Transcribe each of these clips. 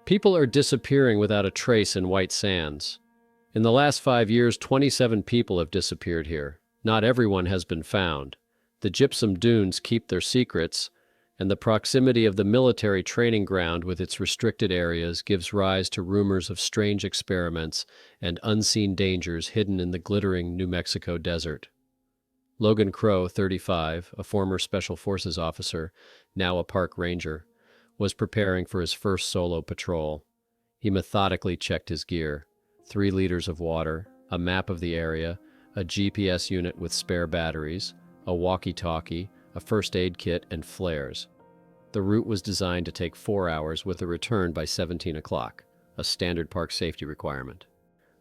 People are disappearing without a trace in Whitesands. In the last 5 years, 27 people have disappeared here. Not everyone has been found. The gypsum dunes keep their secrets, and the proximity of the military training ground with its restricted areas gives rise to rumors of strange experiments and unseen dangers hidden in the glittering New Mexico desert. Logan Crowe, 35, a former Special Forces officer, now a park ranger, was preparing for his first solo patrol. He methodically checked his gear: 3 liters of water, a map of the area, a GPS unit with spare batteries, a walkie-talkie, a first aid kit, and flares. The route was designed to take 4 hours with a return by 17 o'clock, a standard park safety requirement.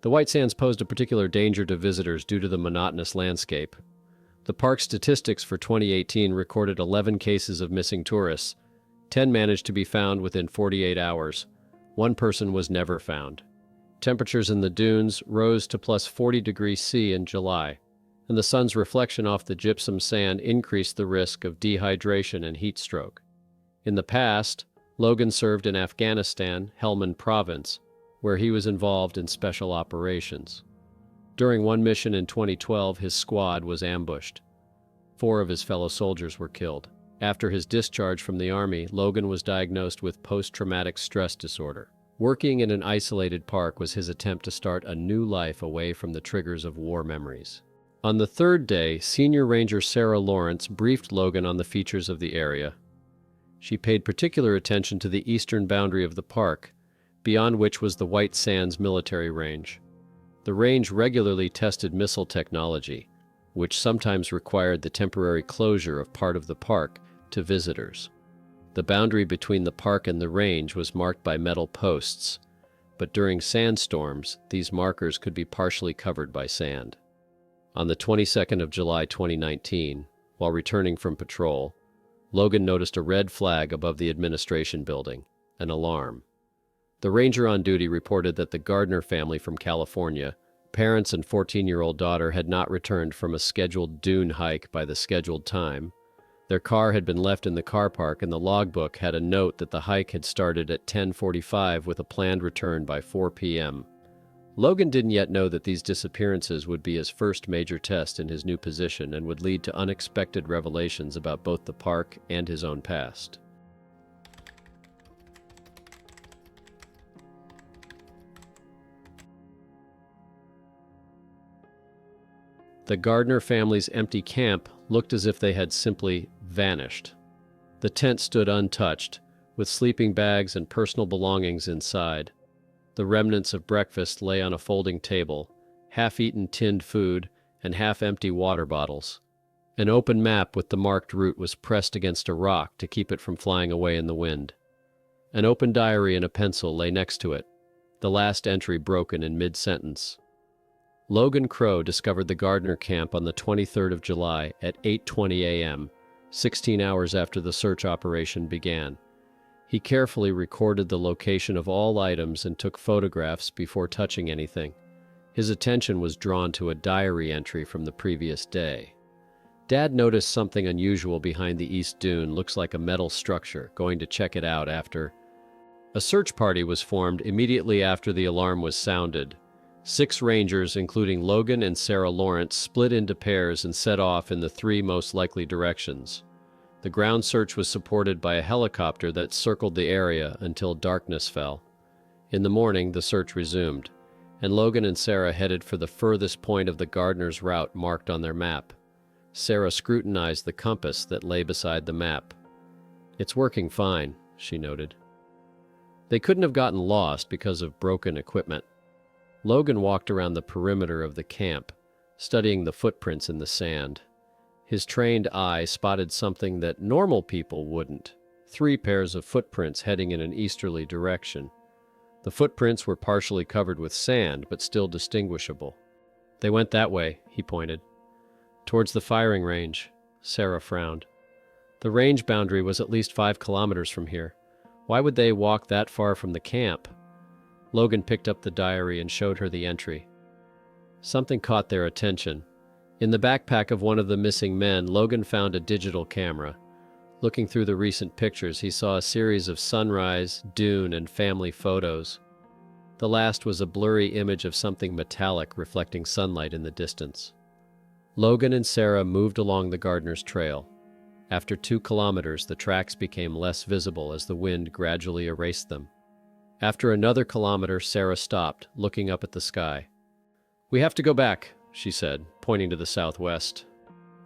The Whitesands posed a particular danger to visitors due to the monotonous landscape. The park statistics for 2018 recorded 11 cases of missing tourists. 10 managed to be found within 48 hours. 1 person was never found. Temperatures in the dunes rose to plus 40 degrees C in July, and the sun's reflection off the gypsum sand increased the risk of dehydration and heat stroke. In the past, Logan served in Afghanistan, Helmand Province, where he was involved in special operations. During one mission in 2012, his squad was ambushed. 4 of his fellow soldiers were killed. After his discharge from the Army, Logan was diagnosed with post-traumatic stress disorder. Working in an isolated park was his attempt to start a new life away from the triggers of war memories. On the 3rd day, Senior Ranger Sarah Lawrence briefed Logan on the features of the area. She paid particular attention to the eastern boundary of the park, beyond which was the Whitesands military range. The range regularly tested missile technology, which sometimes required the temporary closure of part of the park to visitors. The boundary between the park and the range was marked by metal posts, but during sandstorms, these markers could be partially covered by sand. On the 22nd of July 2019, while returning from patrol, Logan noticed a red flag above the administration building, an alarm. The ranger on duty reported that the Gardner family from California, parents and 14-year-old daughter, had not returned from a scheduled dune hike by the scheduled time. Their car had been left in the car park, and the logbook had a note that the hike had started at 10:45 with a planned return by 4 p.m. Logan didn't yet know that these disappearances would be his first major test in his new position and would lead to unexpected revelations about both the park and his own past. The Gardner family's empty camp looked as if they had simply vanished. The tent stood untouched, with sleeping bags and personal belongings inside. The remnants of breakfast lay on a folding table, half-eaten tinned food, and half-empty water bottles. An open map with the marked route was pressed against a rock to keep it from flying away in the wind. An open diary and a pencil lay next to it, the last entry broken in mid-sentence. Logan Crowe discovered the Gardner camp on the 23rd of July at 8:20 a.m., 16 hours after the search operation began. He carefully recorded the location of all items and took photographs before touching anything. His attention was drawn to a diary entry from the previous day. Dad noticed something unusual behind the east dune. Looks like a metal structure. Going to check it out after. A search party was formed immediately after the alarm was sounded. 6 rangers, including Logan and Sarah Lawrence, split into pairs and set off in the 3 most likely directions. The ground search was supported by a helicopter that circled the area until darkness fell. In the morning, the search resumed, and Logan and Sarah headed for the furthest point of the Gardner's route marked on their map. Sarah scrutinized the compass that lay beside the map. "It's working fine," she noted. They couldn't have gotten lost because of broken equipment. Logan walked around the perimeter of the camp, studying the footprints in the sand. His trained eye spotted something that normal people wouldn't: 3 pairs of footprints heading in an easterly direction. The footprints were partially covered with sand, but still distinguishable. "They went that way," he pointed. "Towards the firing range." Sarah frowned. The range boundary was at least 5 kilometers from here. Why would they walk that far from the camp? Logan picked up the diary and showed her the entry. Something caught their attention. In the backpack of one of the missing men, Logan found a digital camera. Looking through the recent pictures, he saw a series of sunrise, dune, and family photos. The last was a blurry image of something metallic reflecting sunlight in the distance. Logan and Sarah moved along the Gardner's trail. After 2 kilometers, the tracks became less visible as the wind gradually erased them. After another kilometer, Sarah stopped, looking up at the sky. "We have to go back," she said, pointing to the southwest.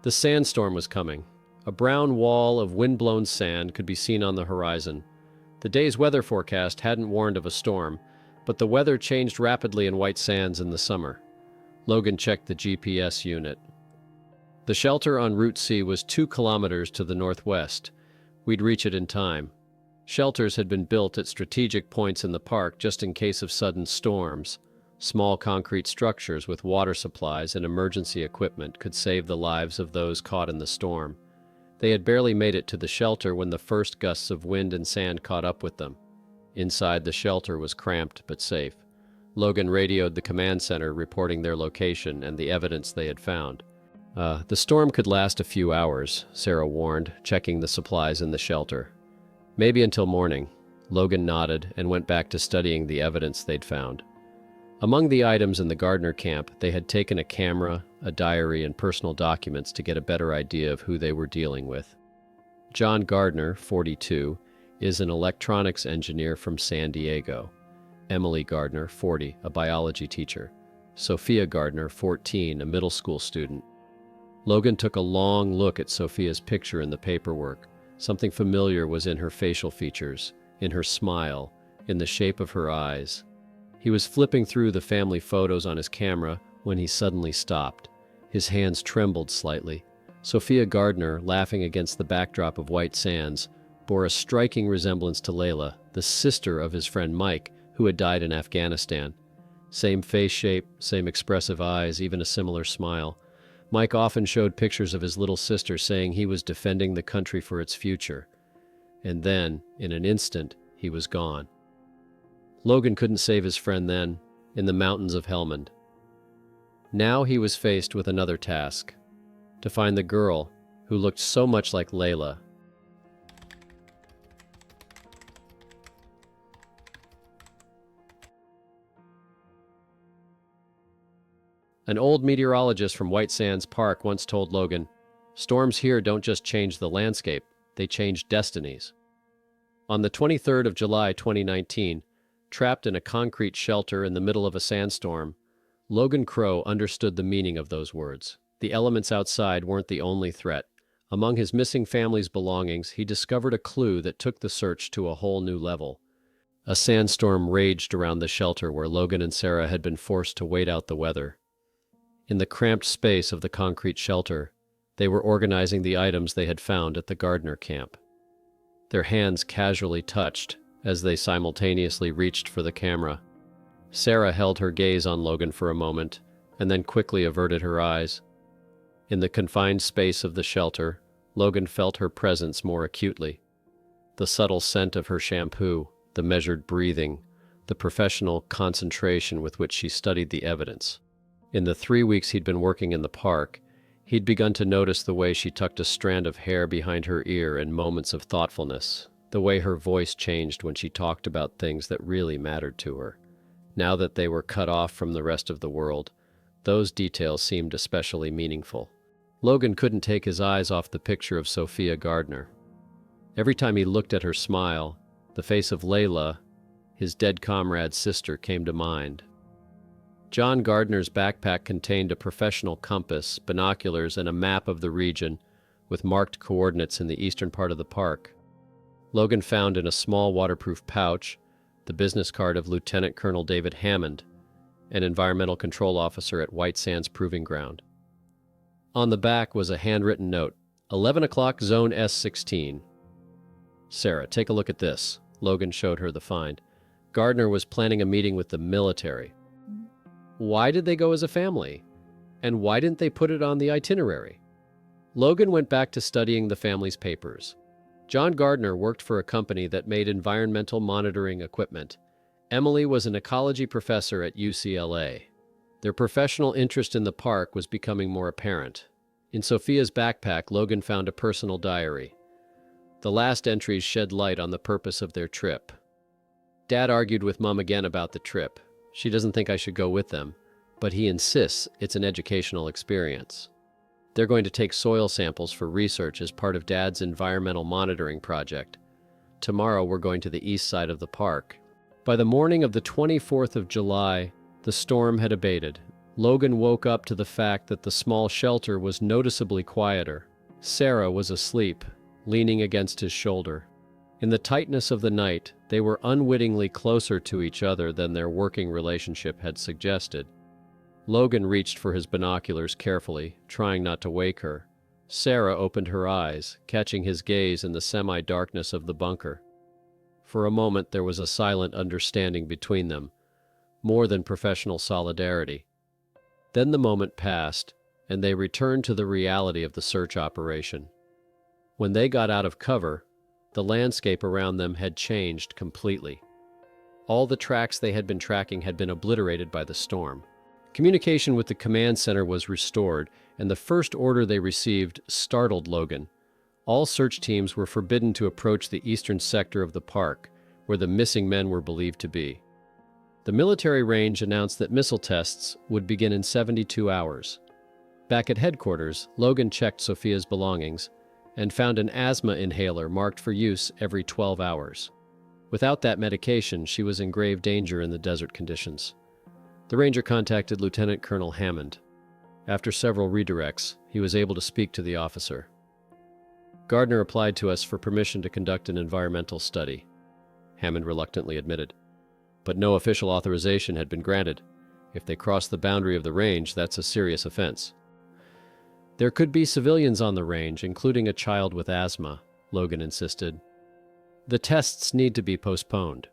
The sandstorm was coming. A brown wall of wind-blown sand could be seen on the horizon. The day's weather forecast hadn't warned of a storm, but the weather changed rapidly in White Sands in the summer. Logan checked the GPS unit. The shelter on Route C was 2 kilometers to the northwest. We'd reach it in time. Shelters had been built at strategic points in the park just in case of sudden storms. Small concrete structures with water supplies and emergency equipment could save the lives of those caught in the storm. They had barely made it to the shelter when the first gusts of wind and sand caught up with them. Inside, the shelter was cramped but safe. Logan radioed the command center, reporting their location and the evidence they had found. The storm could last a few hours, Sarah warned, checking the supplies in the shelter. "Maybe until morning." Logan nodded and went back to studying the evidence they'd found. Among the items in the Gardner camp, they had taken a camera, a diary, and personal documents to get a better idea of who they were dealing with. John Gardner, 42, is an electronics engineer from San Diego. Emily Gardner, 40, a biology teacher. Sophia Gardner, 14, a middle school student. Logan took a long look at Sophia's picture in the paperwork. Something familiar was in her facial features, in her smile, in the shape of her eyes. He was flipping through the family photos on his camera when he suddenly stopped. His hands trembled slightly. Sophia Gardner, laughing against the backdrop of White Sands, bore a striking resemblance to Layla, the sister of his friend Mike, who had died in Afghanistan. Same face shape, same expressive eyes, even a similar smile. Mike often showed pictures of his little sister, saying he was defending the country for its future. And then, in an instant, he was gone. Logan couldn't save his friend then, in the mountains of Helmand. Now he was faced with another task: to find the girl who looked so much like Layla. An old meteorologist from White Sands Park once told Logan, "Storms here don't just change the landscape, they change destinies." On the 23rd of July 2019, trapped in a concrete shelter in the middle of a sandstorm, Logan Crowe understood the meaning of those words. The elements outside weren't the only threat. Among his missing family's belongings, he discovered a clue that took the search to a whole new level. A sandstorm raged around the shelter where Logan and Sarah had been forced to wait out the weather. In the cramped space of the concrete shelter, they were organizing the items they had found at the Gardner camp. Their hands casually touched as they simultaneously reached for the camera. Sarah held her gaze on Logan for a moment, and then quickly averted her eyes. In the confined space of the shelter, Logan felt her presence more acutely. The subtle scent of her shampoo, the measured breathing, the professional concentration with which she studied the evidence. In the 3 weeks he'd been working in the park, he'd begun to notice the way she tucked a strand of hair behind her ear in moments of thoughtfulness, the way her voice changed when she talked about things that really mattered to her. Now that they were cut off from the rest of the world, those details seemed especially meaningful. Logan couldn't take his eyes off the picture of Sophia Gardner. Every time he looked at her smile, the face of Layla, his dead comrade's sister, came to mind. John Gardner's backpack contained a professional compass, binoculars, and a map of the region with marked coordinates in the eastern part of the park. Logan found in a small waterproof pouch the business card of Lieutenant Colonel David Hammond, an environmental control officer at White Sands Proving Ground. On the back was a handwritten note, 11 o'clock, Zone S16. "Sarah, take a look at this." Logan showed her the find. Gardner was planning a meeting with the military. Why did they go as a family? And why didn't they put it on the itinerary? Logan went back to studying the family's papers. John Gardner worked for a company that made environmental monitoring equipment. Emily was an ecology professor at UCLA. Their professional interest in the park was becoming more apparent. In Sophia's backpack, Logan found a personal diary. The last entries shed light on the purpose of their trip. Dad argued with Mom again about the trip. She doesn't think I should go with them, but he insists it's an educational experience. They're going to take soil samples for research as part of Dad's environmental monitoring project. Tomorrow we're going to the east side of the park. By the morning of the 24th of July, the storm had abated. Logan woke up to the fact that the small shelter was noticeably quieter. Sarah was asleep, leaning against his shoulder. In the tightness of the night, they were unwittingly closer to each other than their working relationship had suggested. Logan reached for his binoculars carefully, trying not to wake her. Sarah opened her eyes, catching his gaze in the semi-darkness of the bunker. For a moment there was a silent understanding between them, more than professional solidarity. Then the moment passed, and they returned to the reality of the search operation. When they got out of cover, the landscape around them had changed completely. All the tracks they had been tracking had been obliterated by the storm. Communication with the command center was restored, and the first order they received startled Logan. All search teams were forbidden to approach the eastern sector of the park, where the missing men were believed to be. The military range announced that missile tests would begin in 72 hours. Back at headquarters, Logan checked Sophia's belongings and found an asthma inhaler marked for use every 12 hours. Without that medication, she was in grave danger in the desert conditions. The ranger contacted Lieutenant Colonel Hammond. After several redirects, he was able to speak to the officer. Gardner applied to us for permission to conduct an environmental study, Hammond reluctantly admitted. But no official authorization had been granted. If they crossed the boundary of the range, that's a serious offense. There could be civilians on the range, including a child with asthma, Logan insisted. The tests need to be postponed.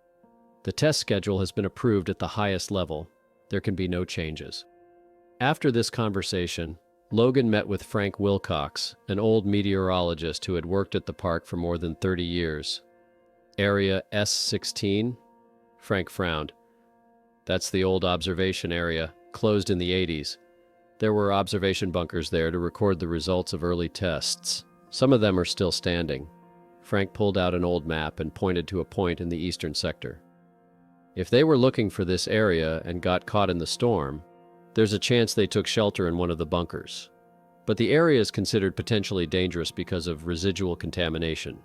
The test schedule has been approved at the highest level. There can be no changes. After this conversation, Logan met with Frank Wilcox, an old meteorologist who had worked at the park for more than 30 years. Area S16? Frank frowned. That's the old observation area, closed in the 80s. There were observation bunkers there to record the results of early tests. Some of them are still standing. Frank pulled out an old map and pointed to a point in the eastern sector. If they were looking for this area and got caught in the storm, there's a chance they took shelter in one of the bunkers. But the area is considered potentially dangerous because of residual contamination.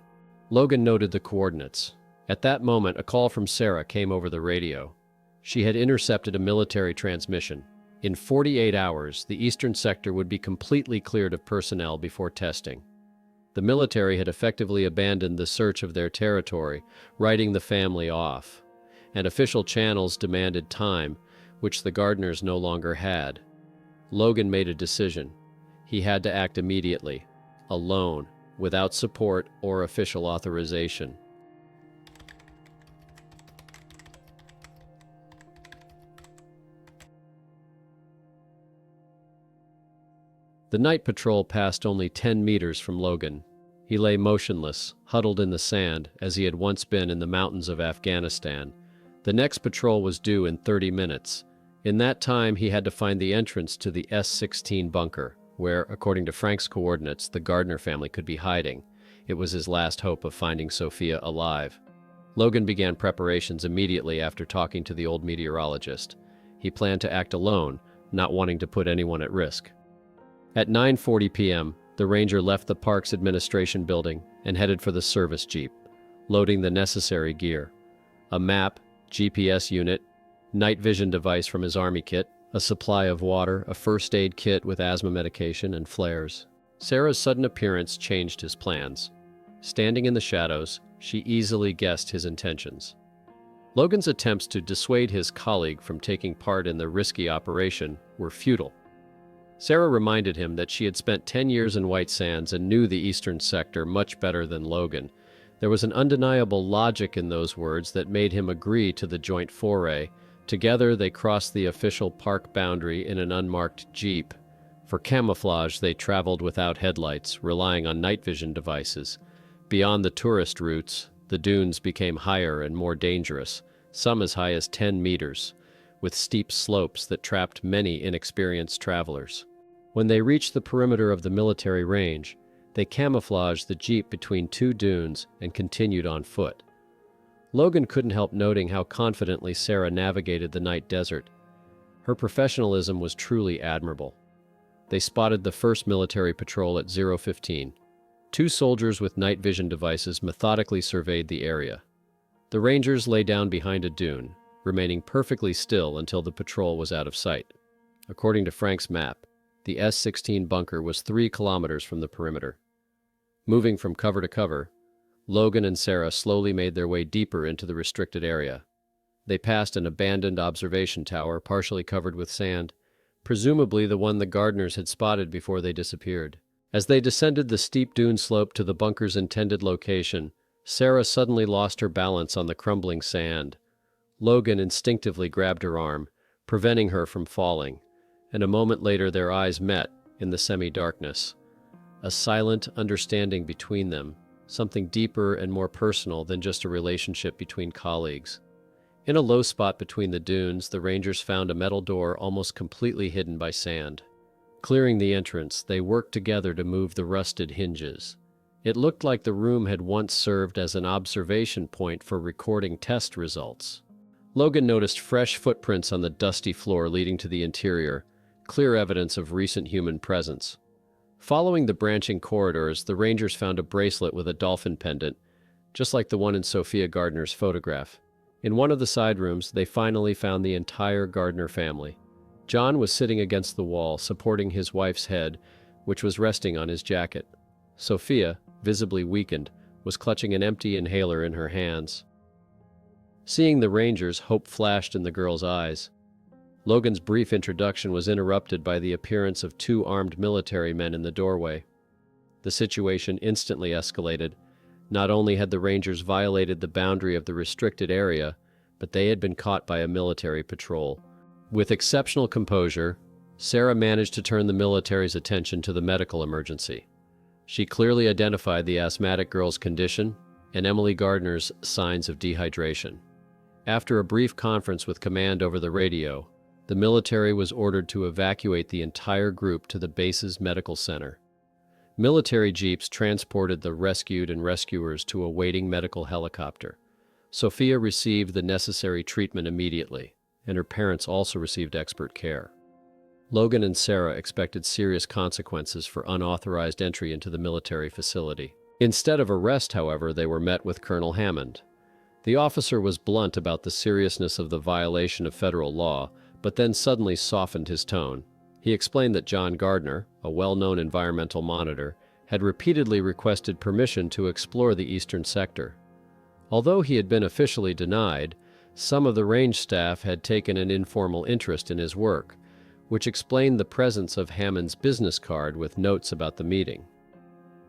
Logan noted the coordinates. At that moment, a call from Sarah came over the radio. She had intercepted a military transmission. In 48 hours, the eastern sector would be completely cleared of personnel before testing. The military had effectively abandoned the search of their territory, writing the family off. And official channels demanded time, which the Gardners no longer had. Logan made a decision. He had to act immediately, alone, without support or official authorization. The night patrol passed only 10 meters from Logan. He lay motionless, huddled in the sand, as he had once been in the mountains of Afghanistan. The next patrol was due in 30 minutes. In that time, he had to find the entrance to the S16 bunker, where, according to Frank's coordinates, the Gardner family could be hiding. It was his last hope of finding Sophia alive. Logan began preparations immediately after talking to the old meteorologist. He planned to act alone, not wanting to put anyone at risk. At 9:40 p.m., the ranger left the park's administration building and headed for the service jeep, loading the necessary gear: a map, GPS unit, night vision device from his army kit, a supply of water, a first aid kit with asthma medication, and flares. Sarah's sudden appearance changed his plans. Standing in the shadows, she easily guessed his intentions. Logan's attempts to dissuade his colleague from taking part in the risky operation were futile. Sarah reminded him that she had spent 10 years in Whitesands and knew the eastern sector much better than Logan. There was an undeniable logic in those words that made him agree to the joint foray. Together, they crossed the official park boundary in an unmarked jeep. For camouflage, they traveled without headlights, relying on night vision devices. Beyond the tourist routes, the dunes became higher and more dangerous, some as high as 10 meters. With steep slopes that trapped many inexperienced travelers. When they reached the perimeter of the military range, They camouflaged the jeep between two dunes and continued on foot. Logan couldn't help noting how confidently Sarah navigated the night desert. Her professionalism was truly admirable. They spotted the first military patrol at 0:15. Two soldiers with night vision devices methodically surveyed the area. The Rangers lay down behind a dune, remaining perfectly still until the patrol was out of sight. According to Frank's map, the S-16 bunker was 3 kilometers from the perimeter. Moving from cover to cover, Logan and Sarah slowly made their way deeper into the restricted area. They passed an abandoned observation tower partially covered with sand, presumably the one the Gardners had spotted before they disappeared. As they descended the steep dune slope to the bunker's intended location, Sarah suddenly lost her balance on the crumbling sand. Logan instinctively grabbed her arm, preventing her from falling, and a moment later their eyes met in the semi-darkness. A silent understanding between them, something deeper and more personal than just a relationship between colleagues. In a low spot between the dunes, the Rangers found a metal door almost completely hidden by sand. Clearing the entrance, they worked together to move the rusted hinges. It looked like the room had once served as an observation point for recording test results. Logan noticed fresh footprints on the dusty floor leading to the interior, clear evidence of recent human presence. Following the branching corridors, the Rangers found a bracelet with a dolphin pendant, just like the one in Sophia Gardner's photograph. In one of the side rooms, they finally found the entire Gardner family. John was sitting against the wall, supporting his wife's head, which was resting on his jacket. Sophia, visibly weakened, was clutching an empty inhaler in her hands. Seeing the Rangers, hope flashed in the girl's eyes. Logan's brief introduction was interrupted by the appearance of 2 armed military men in the doorway. The situation instantly escalated. Not only had the Rangers violated the boundary of the restricted area, but they had been caught by a military patrol. With exceptional composure, Sarah managed to turn the military's attention to the medical emergency. She clearly identified the asthmatic girl's condition and Emily Gardner's signs of dehydration. After a brief conference with command over the radio, the military was ordered to evacuate the entire group to the base's medical center. Military jeeps transported the rescued and rescuers to a waiting medical helicopter. Sophia received the necessary treatment immediately, and her parents also received expert care. Logan and Sarah expected serious consequences for unauthorized entry into the military facility. Instead of arrest, however, they were met with Colonel Hammond. The officer was blunt about the seriousness of the violation of federal law, but then suddenly softened his tone. He explained that John Gardner, a well-known environmental monitor, had repeatedly requested permission to explore the eastern sector. Although he had been officially denied, some of the range staff had taken an informal interest in his work, which explained the presence of Hammond's business card with notes about the meeting.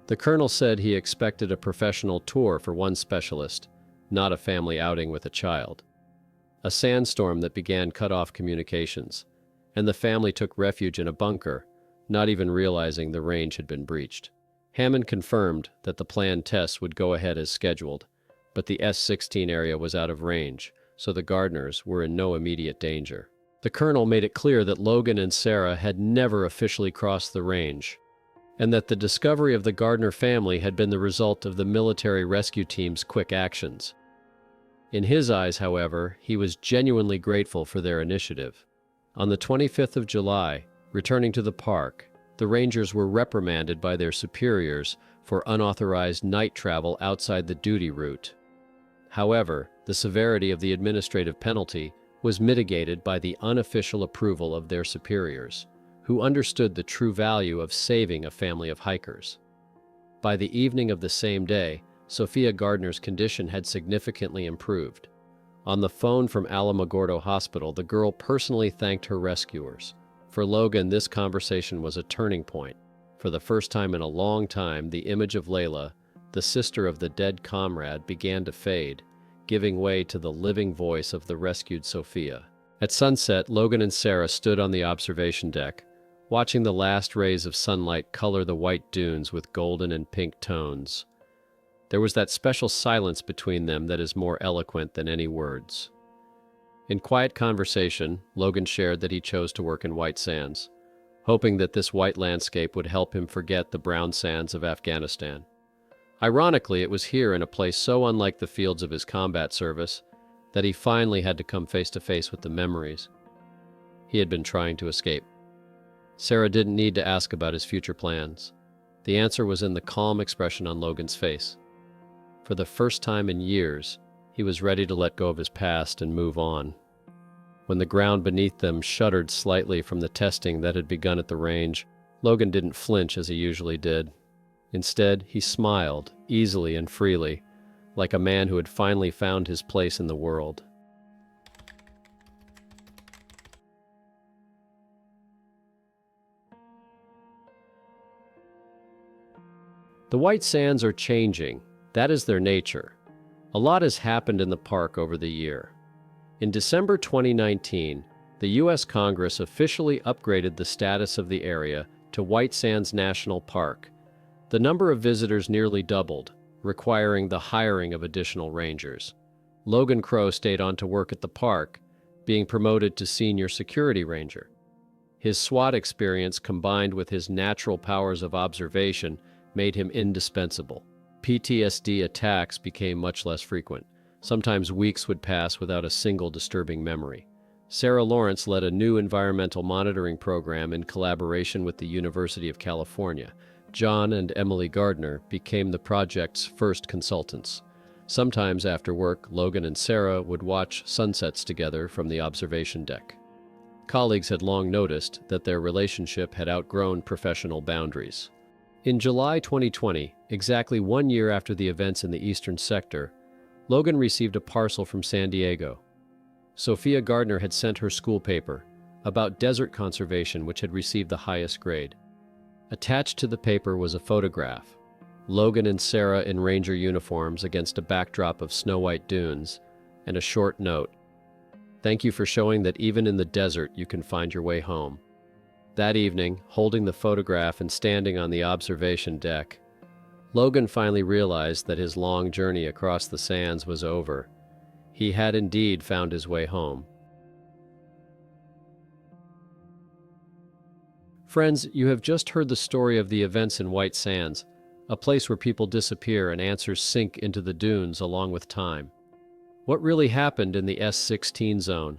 The colonel said he expected a professional tour for one specialist, not a family outing with a child. A sandstorm that began cut off communications, and the family took refuge in a bunker, not even realizing the range had been breached. Hammond confirmed that the planned tests would go ahead as scheduled, but the S-16 area was out of range, so the Gardners were in no immediate danger. The colonel made it clear that Logan and Sarah had never officially crossed the range, and that the discovery of the Gardner family had been the result of the military rescue team's quick actions. In his eyes, however, he was genuinely grateful for their initiative. On the 25th of July, returning to the park, the Rangers were reprimanded by their superiors for unauthorized night travel outside the duty route. However, the severity of the administrative penalty was mitigated by the unofficial approval of their superiors, who understood the true value of saving a family of hikers. By the evening of the same day, Sophia Gardner's condition had significantly improved. On the phone from Alamogordo Hospital, the girl personally thanked her rescuers. For Logan, this conversation was a turning point. For the first time in a long time, the image of Layla, the sister of the dead comrade, began to fade, giving way to the living voice of the rescued Sophia. At sunset, Logan and Sarah stood on the observation deck, watching the last rays of sunlight color the white dunes with golden and pink tones. There was that special silence between them that is more eloquent than any words. In quiet conversation, Logan shared that he chose to work in whitesands, hoping that this white landscape would help him forget the brown sands of Afghanistan. Ironically, it was here, in a place so unlike the fields of his combat service, that he finally had to come face to face with the memories he had been trying to escape. Sarah didn't need to ask about his future plans. The answer was in the calm expression on Logan's face. For the first time in years, he was ready to let go of his past and move on. When the ground beneath them shuddered slightly from the testing that had begun at the range, Logan didn't flinch as he usually did. Instead, he smiled, easily and freely, like a man who had finally found his place in the world. The white sands are changing. That is their nature. A lot has happened in the park over the year. In December 2019, the U.S. Congress officially upgraded the status of the area to White Sands National Park. The number of visitors nearly doubled, requiring the hiring of additional rangers. Logan Crowe stayed on to work at the park, being promoted to senior security ranger. His SWAT experience combined with his natural powers of observation made him indispensable. PTSD attacks became much less frequent. Sometimes weeks would pass without a single disturbing memory. Sarah Lawrence led a new environmental monitoring program in collaboration with the University of California. John and Emily Gardner became the project's first consultants. Sometimes after work, Logan and Sarah would watch sunsets together from the observation deck. Colleagues had long noticed that their relationship had outgrown professional boundaries. In July 2020, exactly 1 year after the events in the eastern sector, Logan received a parcel from San Diego. Sophia Gardner had sent her school paper about desert conservation, which had received the highest grade. Attached to the paper was a photograph, Logan and Sarah in ranger uniforms against a backdrop of snow-white dunes, and a short note. "Thank you for showing that even in the desert you can find your way home." That evening, holding the photograph and standing on the observation deck, Logan finally realized that his long journey across the sands was over. He had indeed found his way home. Friends, you have just heard the story of the events in White Sands, a place where people disappear and answers sink into the dunes along with time. What really happened in the S-16 zone?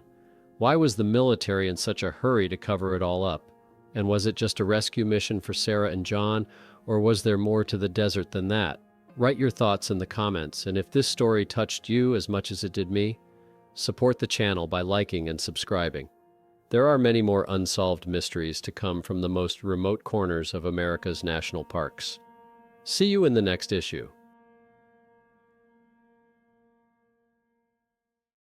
Why was the military in such a hurry to cover it all up? And was it just a rescue mission for Sarah and John, or was there more to the desert than that? Write your thoughts in the comments, and if this story touched you as much as it did me, support the channel by liking and subscribing. There are many more unsolved mysteries to come from the most remote corners of America's national parks. See you in the next issue.